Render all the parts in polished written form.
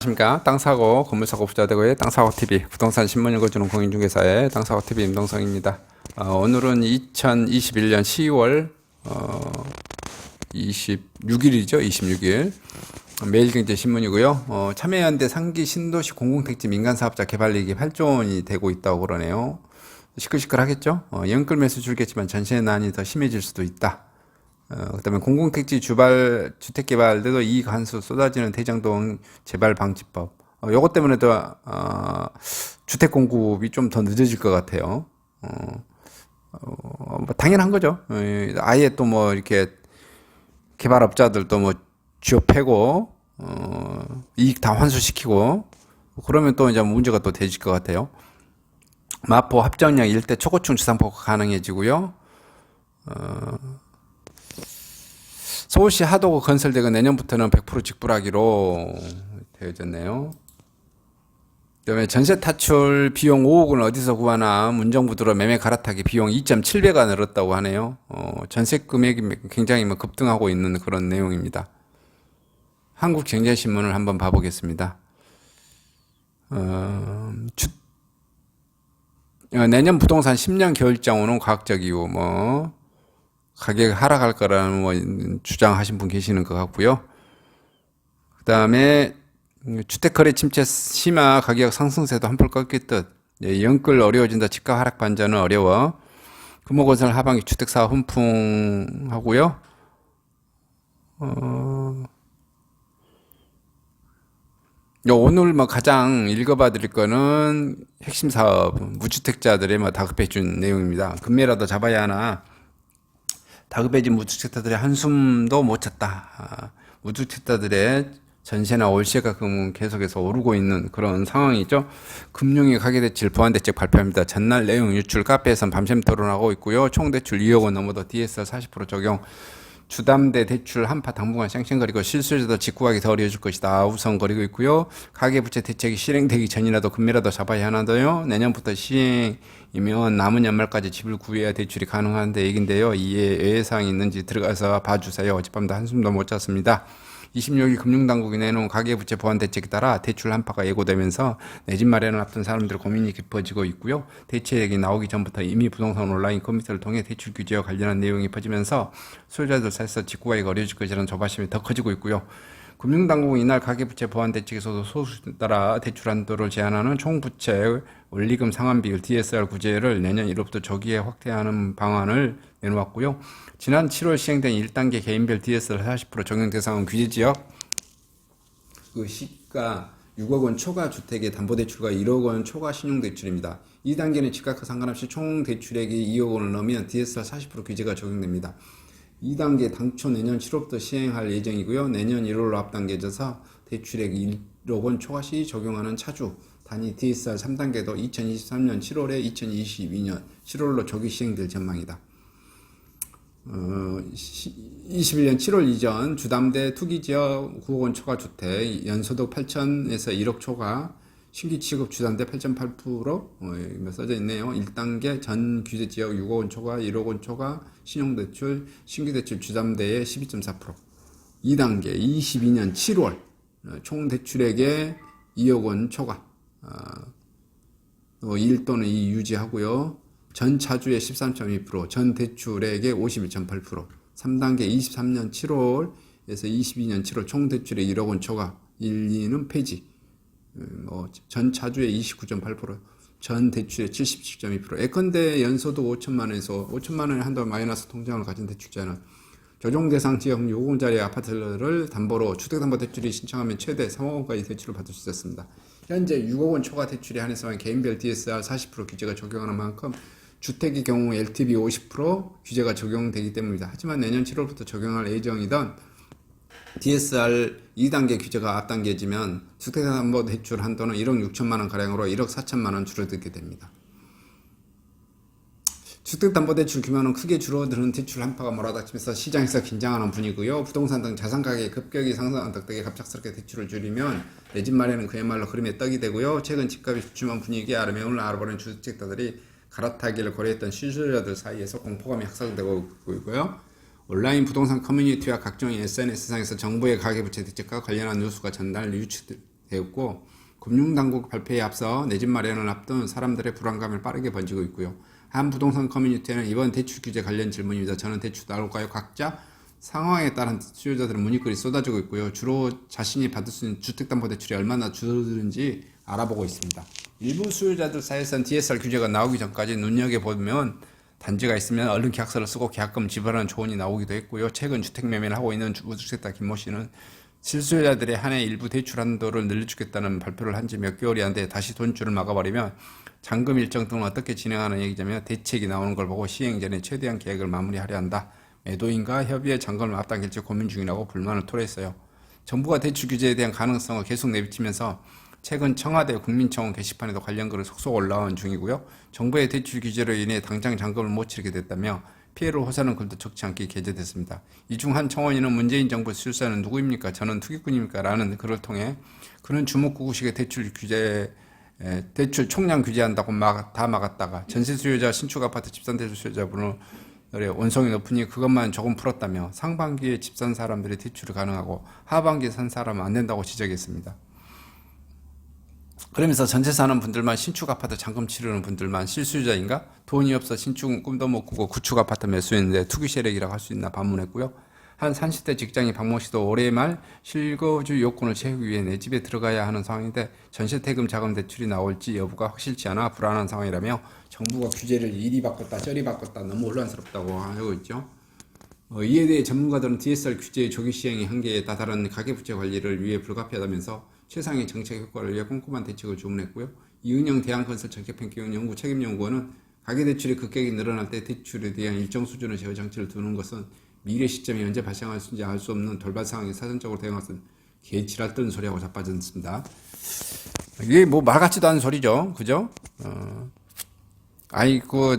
안녕하십니까. 땅사고 건물사고 부자되고의 땅사고TV 부동산 신문 읽어주는 공인중개사의 땅사고TV 임동성입니다. 오늘은 2021년 10월 26일이죠. 26일 매일경제신문이고요. 참여연대 상기 신도시 공공택지 민간사업자 개발이익이 8조 원이 되고 있다고 그러네요. 시끌시끌하겠죠. 연끌 매수 줄겠지만 전세난이 더 심해질 수도 있다. 그다음에 공공택지 주택 개발돼도 이익 환수 쏟아지는 대장동 재발 방지법. 요것 때문에도 주택 공급이 좀 더 늦어질 것 같아요. 뭐 당연한 거죠. 아예 또 뭐 이렇게 개발업자들도 뭐 쥐어 패고 이익 다 환수시키고 그러면 또 이제 문제가 또 되질 것 같아요. 마포 합정역 일대 초고층 주상복구 가능해지고요. 서울시 하도구 건설되고 내년부터는 100% 직불하기로 되어졌네요. 그다음에 전세 타출 비용 5억 원 어디서 구하나 문정부 들어 매매 갈아타기 비용 2.7배가 늘었다고 하네요. 전세 금액이 굉장히 급등하고 있는 그런 내용입니다. 한국경제신문을 한번 봐보겠습니다. 내년 부동산 10년 겨울장호는 과학적 이유 가격 하락할 거라는 주장하신 분 계시는 것 같고요. 그 다음에 주택거래 침체 심화 가격 상승세도 한풀 꺾일 듯. 연끌 어려워진다. 집값 하락 반전은 어려워. 금호건설 하반기 주택사업 훈풍하고요. 오늘 가장 읽어봐 드릴 거는 핵심 사업 무주택자들의 다급해 준 내용입니다. 금매라도 잡아야 하나. 다급해진 무주택자들의 한숨도 못 쳤다. 무주택자들의 전세나 월세가 계속해서 오르고 있는 그런 상황이죠. 금융위 가계대출 보완대책 발표합니다. 전날 내용 유출 카페에선 밤샘 토론하고 있고요. 총대출 2억 원 넘어도 DSR 40% 적용. 주담대 대출 한파 당분간 쌩쌩거리고 실수요자도 직구하기 더 어려워질 것이다. 우선거리고 있고요. 가계부채 대책이 실행되기 전이라도 금매라도 잡아야 하나도요. 내년부터 시행이면 남은 연말까지 집을 구해야 대출이 가능한데 얘긴데요. 이에 예외사항이 있는지 들어가서 봐주세요. 어젯밤도 한숨도 못 잤습니다. 26일 금융당국이 내놓은 가계부채 보완 대책에 따라 대출 한파가 예고되면서 내 집 마련을 앞둔 사람들의 고민이 깊어지고 있고요. 대책이 나오기 전부터 이미 부동산 온라인 커뮤니티를 통해 대출 규제와 관련한 내용이 퍼지면서 소유자들 사이에서 직구하기가 어려워질 것이라는 조바심이 더 커지고 있고요. 금융당국은 이날 가계부채 보완 대책에서도 소수에 따라 대출 한도를 제한하는 총부채 원리금 상환 비율 DSR 구제를 내년 1월부터 조기에 확대하는 방안을 내놓았고요. 지난 7월 시행된 1단계 개인별 DSR 40% 적용 대상은 규제지역 시가 6억 원 초과 주택의 담보대출과 1억 원 초과 신용대출입니다. 2단계는 집값과 상관없이 총 대출액이 2억 원을 넘으면 DSR 40% 규제가 적용됩니다. 2단계 당초 내년 7월부터 시행할 예정이고요. 내년 1월로 앞당겨져서 대출액 1억 원 초과 시 적용하는 차주 단위 DSR 3단계도 2023년 7월에 2022년 7월로 조기 시행될 전망이다. 21년 7월 이전 주담대 투기지역 9억 원 초과 주택 연소득 8천에서 1억 초과 신규 취급 주담대 8.8% 써져 있네요. 1단계 전 규제 지역 6억 원 초과 1억 원 초과 신용대출 신규 대출 주담대의 12.4% 2단계 22년 7월 총 대출액의 2억 원 초과 1 또는 2 유지하고요. 전 차주의 13.2%, 전 대출액의 51.8%, 3단계 23년 7월에서 22년 7월 총 대출액 1억 원 초과, 1, 2는 폐지, 전 차주의 29.8%, 전 대출의 77.2%, 예컨대 연소득 5천만 원에서 5천만 원의 한도 마이너스 통장을 가진 대출자는 조정 대상 지역 6억 원짜리 아파트를 담보로 주택담보대출이 신청하면 최대 3억 원까지 대출을 받을 수 있었습니다. 현재 6억 원 초과 대출에 한해서만 개인별 DSR 40% 규제가 적용하는 만큼 주택의 경우 LTV 50% 규제가 적용되기 때문입니다. 하지만 내년 7월부터 적용할 예정이던 DSR 2단계 규제가 앞당겨지면 주택담보대출 한도는 1억 6천만 원 가량으로 1억 4천만 원 줄어들게 됩니다. 주택담보대출 규모는 크게 줄어드는 대출 한파가 몰아닥치면서 시장에서 긴장하는 분위기고요. 부동산 등 자산 가격이 급격히 상승한 덕분에 갑작스럽게 대출을 줄이면 내 집 마련은 그야말로 흐름의 떡이 되고요. 최근 집값이 주춤한 분위기에 아르메온을 알아보는 주택자들이 갈아타기를 고려했던 실수요자들 사이에서 공포감이 확산되고 있고요. 온라인 부동산 커뮤니티와 각종 SNS상에서 정부의 가계부채 대책과 관련한 뉴스가 전달 되었고, 금융당국 발표에 앞서 내 집 마련을 앞둔 사람들의 불안감을 빠르게 번지고 있고요. 한 부동산 커뮤니티에는 이번 대출 규제 관련 질문입니다. 저는 대출 나올까요? 각자 상황에 따른 수요자들은 문의글이 쏟아지고 있고요. 주로 자신이 받을 수 있는 주택담보대출이 얼마나 줄어드는지 알아보고 있습니다. 일부 수요자들 사이에서는 DSR 규제가 나오기 전까지 눈여겨보면 단지가 있으면 얼른 계약서를 쓰고 계약금 지불하는 조언이 나오기도 했고요. 최근 주택 매매를 하고 있는 무주택자 김모 씨는 실수요자들의 한 해 일부 대출 한도를 늘려주겠다는 발표를 한 지 몇 개월이 안 돼 다시 돈줄을 막아버리면 잔금 일정 등을 어떻게 진행하는 얘기냐면 대책이 나오는 걸 보고 시행 전에 최대한 계획을 마무리하려 한다. 매도인과 협의해 잔금을 앞당길지 고민 중이라고 불만을 토로했어요. 정부가 대출 규제에 대한 가능성을 계속 내비치면서 최근 청와대 국민청원 게시판에도 관련 글을 속속 올라온 중이고요. 정부의 대출 규제로 인해 당장 잔금을 못 치르게 됐다며 피해를 호소하는 글도 적지 않게 게재됐습니다. 이 중 한 청원인은 문재인 정부 실세는 누구입니까? 저는 투기꾼입니까? 라는 글을 통해 그는 주먹구구식의 대출 규제 대출 총량 규제한다고 다 막았다가 전세 수요자 신축 아파트 집산 대출 수요자분을 원성이 높으니 그것만 조금 풀었다며 상반기에 집 산 사람들이 대출이 가능하고 하반기에 산 사람은 안 된다고 지적했습니다. 그러면서 전세 사는 분들만 신축 아파트 잔금 치르는 분들만 실수요자인가? 돈이 없어 신축은 꿈도 못 꾸고 구축 아파트 매수했는데 투기 세력이라고 할 수 있나 반문했고요. 한 30대 직장인 박모 씨도 올해 말 실거주 요건을 채우기 위해 내 집에 들어가야 하는 상황인데 전세대금 자금 대출이 나올지 여부가 확실치 않아 불안한 상황이라며 정부가 규제를 이리 바꿨다 저리 바꿨다 너무 혼란스럽다고 하고 있죠. 이에 대해 전문가들은 DSR 규제의 조기 시행이 한계에 다다른 가계부채 관리를 위해 불가피하다면서 최상의 정책 효과를 위해 꼼꼼한 대책을 주문했고요. 이은영 대한건설 정책평균 연구 책임연구원은 가계대출이 급격히 늘어날 때 대출에 대한 일정 수준의 제어 장치를 두는 것은 미래 시점이 언제 발생할 수 있는지 알 수 없는 돌발 상황에 사전적으로 대응할 수 있는 개치랄 뜬 소리하고 자빠졌습니다. 이게 뭐 말 같지도 않은 소리죠. 그죠?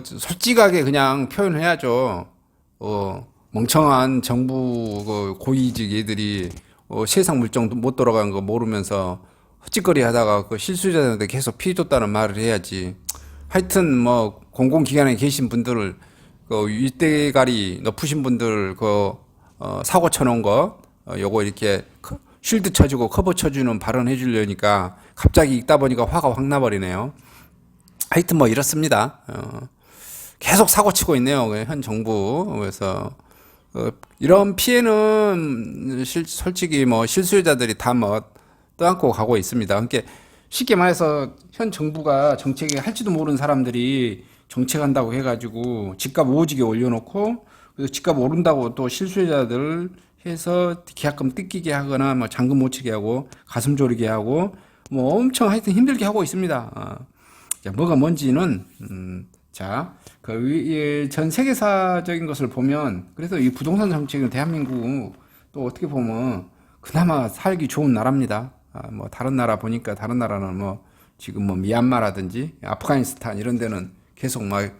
솔직하게 그냥 표현해야죠. 멍청한 정부 고위직 애들이 세상 물정 못 돌아가는 거 모르면서 헛짓거리 하다가 실수요자들한테 계속 피해 줬다는 말을 해야지. 하여튼 뭐 공공기관에 계신 분들을 윗대가리 높으신 분들 사고 쳐놓은 거 요거 이렇게 쉴드 쳐주고 커버 쳐주는 발언 해주려니까 갑자기 읽다 보니까 화가 확 나버리네요. 하여튼 뭐 이렇습니다. 계속 사고 치고 있네요. 현 정부. 그래서 이런 피해는 솔직히 뭐 실수요자들이 다 뭐 떠안고 가고 있습니다. 그러니까 쉽게 말해서 현 정부가 정책을 할지도 모르는 사람들이 정책한다고 해가지고 집값 오지게 올려놓고 그래서 집값 오른다고 또 실수요자들 해서 계약금 뜯기게 하거나 뭐 잔금 못 치게 하고 가슴 졸이게 하고 뭐 엄청 하여튼 힘들게 하고 있습니다. 자, 뭐가 뭔지는 전 세계사적인 것을 보면 그래서 이 부동산 정책은 대한민국 또 어떻게 보면 그나마 살기 좋은 나라입니다. 뭐 다른 나라 보니까 다른 나라는 뭐 지금 뭐 미얀마라든지 아프가니스탄 이런 데는 계속 막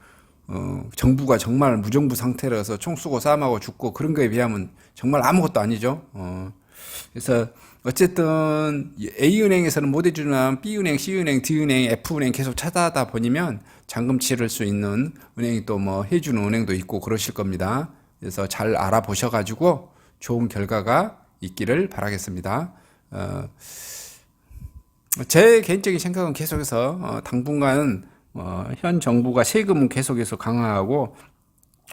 정부가 정말 무정부 상태라서 총 쏘고 싸움하고 죽고 그런 거에 비하면 정말 아무것도 아니죠. 그래서 어쨌든 A은행에서는 못 해주는 B은행, C은행, D은행, F은행 계속 찾아다 보면 잔금 치를 수 있는 은행이 또 뭐 해주는 은행도 있고 그러실 겁니다. 그래서 잘 알아보셔가지고 좋은 결과가 있기를 바라겠습니다. 제 개인적인 생각은 계속해서 당분간은 현 정부가 세금은 계속해서 강화하고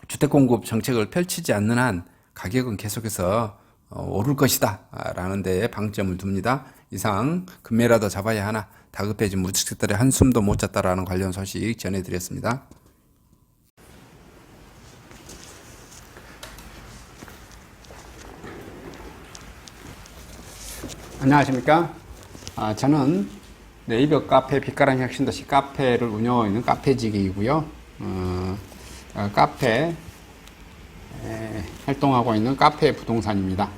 주택공급 정책을 펼치지 않는 한 가격은 계속해서 오를 것이다 라는 데에 방점을 둡니다. 이상 금매라도 잡아야 하나 다급해진 무주택자들의 한숨도 못 잤다라는 관련 소식 전해드렸습니다. 안녕하십니까? 저는 네이버 카페 빛가람 혁신도시 카페를 운영하고 있는 카페직이고요. 카페 활동하고 있는 카페 부동산입니다.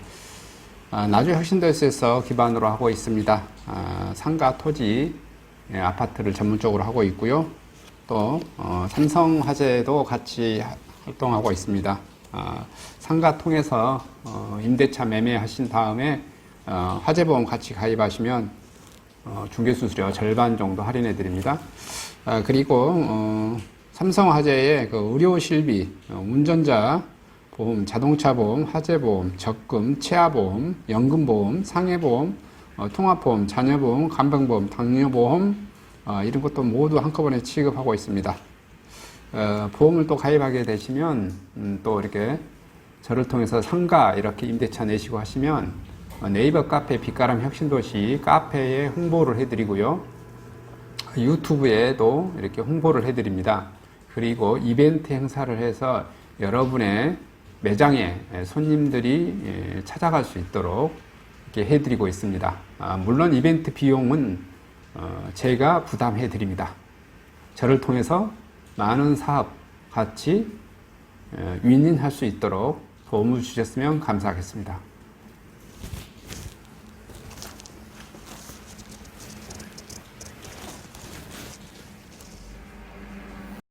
나주 혁신도시에서 기반으로 하고 있습니다. 상가 토지 아파트를 전문적으로 하고 있고요. 또 삼성화재도 같이 활동하고 있습니다. 상가 통해서 임대차 매매하신 다음에 화재보험 같이 가입하시면 중개수수료 절반 정도 할인해 드립니다. 그리고 삼성화재의 그 의료실비, 운전자 보험, 자동차 보험, 화재보험, 적금, 치아보험, 연금보험, 상해보험, 통합보험, 자녀보험, 간병보험, 당뇨보험 이런 것도 모두 한꺼번에 취급하고 있습니다. 보험을 또 가입하게 되시면 또 이렇게 저를 통해서 상가 이렇게 임대차 내시고 하시면 네이버 카페 빛가람 혁신도시 카페에 홍보를 해드리고요. 유튜브에도 이렇게 홍보를 해드립니다. 그리고 이벤트 행사를 해서 여러분의 매장에 손님들이 찾아갈 수 있도록 이렇게 해드리고 있습니다. 물론 이벤트 비용은 제가 부담해 드립니다. 저를 통해서 많은 사업 같이 윈윈할 수 있도록 도움을 주셨으면 감사하겠습니다.